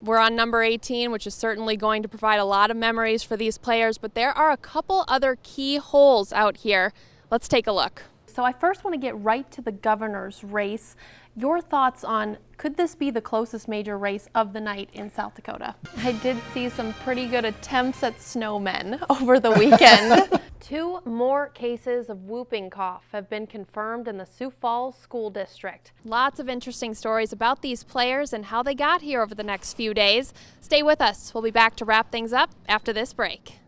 We're on number 18, which is certainly going to provide a lot of memories for these players, but there are a couple other key holes out here. Let's take a look. So I first want to get right to the governor's race. Your thoughts on, could this be the closest major race of the night in South Dakota? I did see some pretty good attempts at snowmen over the weekend. 2 more cases of whooping cough have been confirmed in the Sioux Falls School District. Lots of interesting stories about these players and how they got here over the next few days. Stay with us. We'll be back to wrap things up after this break.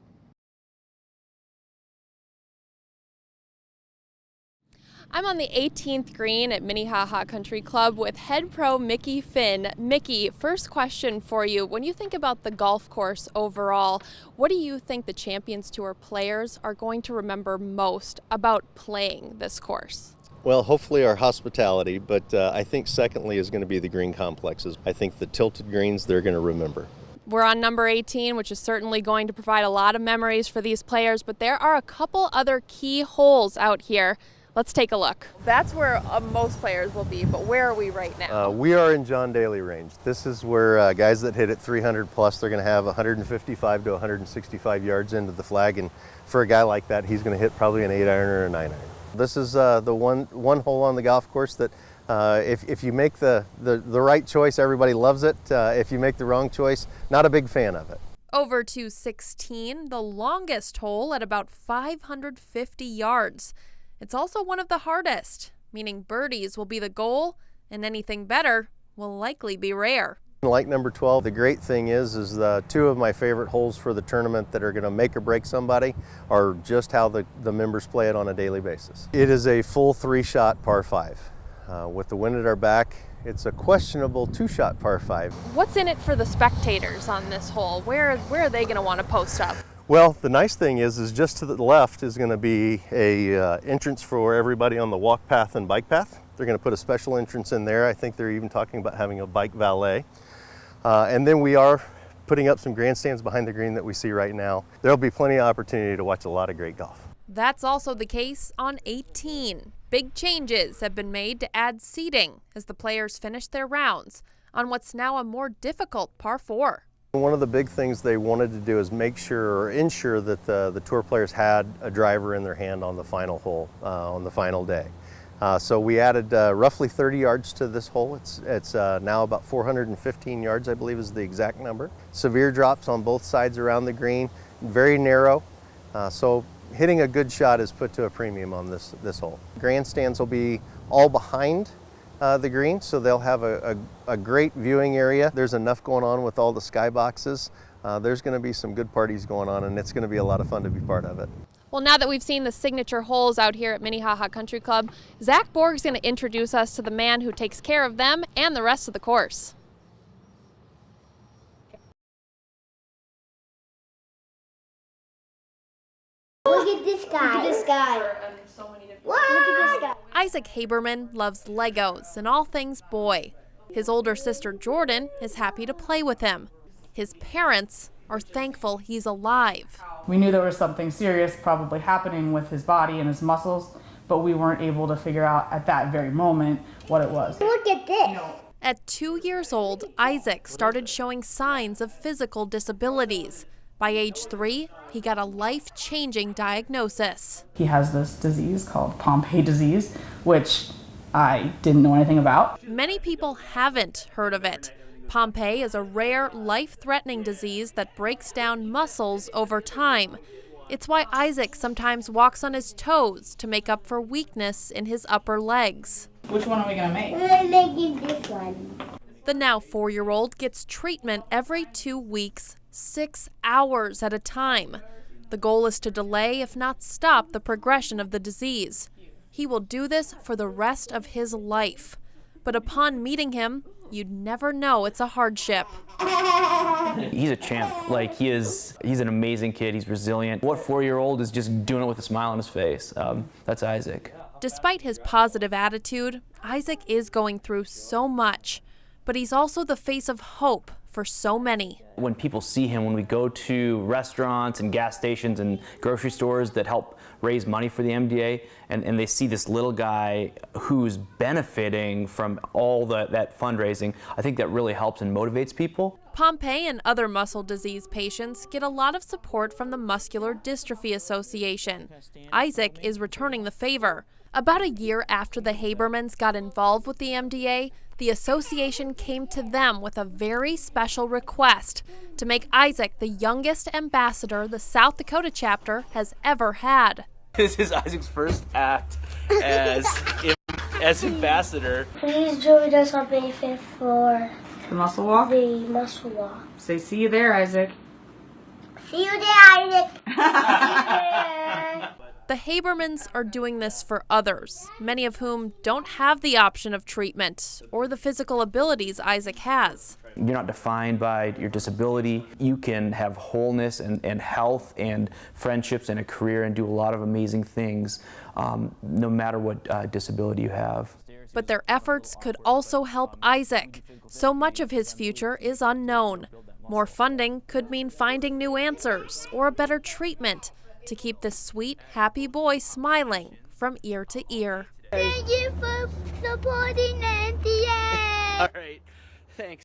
I'm on the 18th green at Minnehaha Country Club with head pro Mickey Finn. Mickey, first question for you. When you think about the golf course overall, what do you think the Champions Tour players are going to remember most about playing this course? Well, hopefully our hospitality, but I think secondly is going to be the green complexes. I think the tilted greens they're going to remember. We're on number 18, which is certainly going to provide a lot of memories for these players, but there are a couple other key holes out here. Let's take a look. That's where most players will be, but where are we right now? We are in John Daly range. This is where guys that hit it 300 plus, they're going to have 155 to 165 yards into the flag, and for a guy like that, he's going to hit probably an 8-iron or a 9-iron. This is the one hole on the golf course that if you make the right choice, everybody loves it. If you make the wrong choice, not a big fan of it. Over to 16, the longest hole at about 550 yards. It's also one of the hardest, meaning birdies will be the goal, and anything better will likely be rare. Like number 12, the great thing is the 2 of my favorite holes for the tournament that are going to make or break somebody are just how the members play it on a daily basis. It is a full 3-shot par 5. With the wind at our back, it's a questionable 2-shot par 5. What's in it for the spectators on this hole? Where are they going to want to post up? Well, the nice thing is just to the left is going to be a entrance for everybody on the walk path and bike path. They're going to put a special entrance in there. I think they're even talking about having a bike valet. And then we are putting up some grandstands behind the green that we see right now. There'll be plenty of opportunity to watch a lot of great golf. That's also the case on 18. Big changes have been made to add seating as the players finish their rounds on what's now a more difficult par 4. One of the big things they wanted to do is make sure or ensure that the tour players had a driver in their hand on the final hole, on the final day. So we added roughly 30 yards to this hole. It's now about 415 yards, I believe is the exact number. Severe drops on both sides around the green, very narrow. So hitting a good shot is put to a premium on this hole. Grandstands will be all behind the green, so they'll have a great viewing area. There's enough going on with all the skyboxes. There's going to be some good parties going on, and it's going to be a lot of fun to be part of it. Well, now that we've seen the signature holes out here at Minnehaha Country Club, Zach Borg's going to introduce us to the man who takes care of them and the rest of the course. Look at this guy. Look at this guy. Look at this guy. Isaac Haberman loves Legos and all things boy. His older sister Jordan is happy to play with him. His parents are thankful he's alive. We knew there was something serious probably happening with his body and his muscles, but we weren't able to figure out at that very moment what it was. Look at this. At 2 years old, Isaac started showing signs of physical disabilities. By age 3, he got a life-changing diagnosis. He has this disease called Pompe disease, which I didn't know anything about. Many people haven't heard of it. Pompe is a rare, life-threatening disease that breaks down muscles over time. It's why Isaac sometimes walks on his toes to make up for weakness in his upper legs. Which one are we going to make? We're making this one. The now 4-year-old gets treatment every 2 weeks, 6 hours at a time. The goal is to delay, if not stop, the progression of the disease. He will do this for the rest of his life. But upon meeting him, you'd never know it's a hardship. He's a champ. Like, he's an amazing kid. He's resilient. What 4-year-old is just doing it with a smile on his face? That's Isaac. Despite his positive attitude, Isaac is going through so much. But he's also the face of hope for so many. When people see him, when we go to restaurants and gas stations and grocery stores that help raise money for the MDA, and they see this little guy who's benefiting from all that fundraising. I think that really helps and motivates people. Pompey and other muscle disease patients get a lot of support from the Muscular Dystrophy Association. Isaac is returning the favor. About a year after the Habermans got involved with the MDA, the association came to them with a very special request to make Isaac the youngest ambassador the South Dakota chapter has ever had. This is Isaac's first act as ambassador. Please join us on May 5th for The muscle walk? the muscle walk. Say, see you there, Isaac. See you there, Isaac. See you there. The Habermans are doing this for others, many of whom don't have the option of treatment or the physical abilities Isaac has. You're not defined by your disability. You can have wholeness and health and friendships and a career and do a lot of amazing things no matter what disability you have. But their efforts could also help Isaac. So much of his future is unknown. More funding could mean finding new answers or a better treatment to keep this sweet, happy boy smiling from ear to ear. Thank you for supporting the NDA. All right, thanks.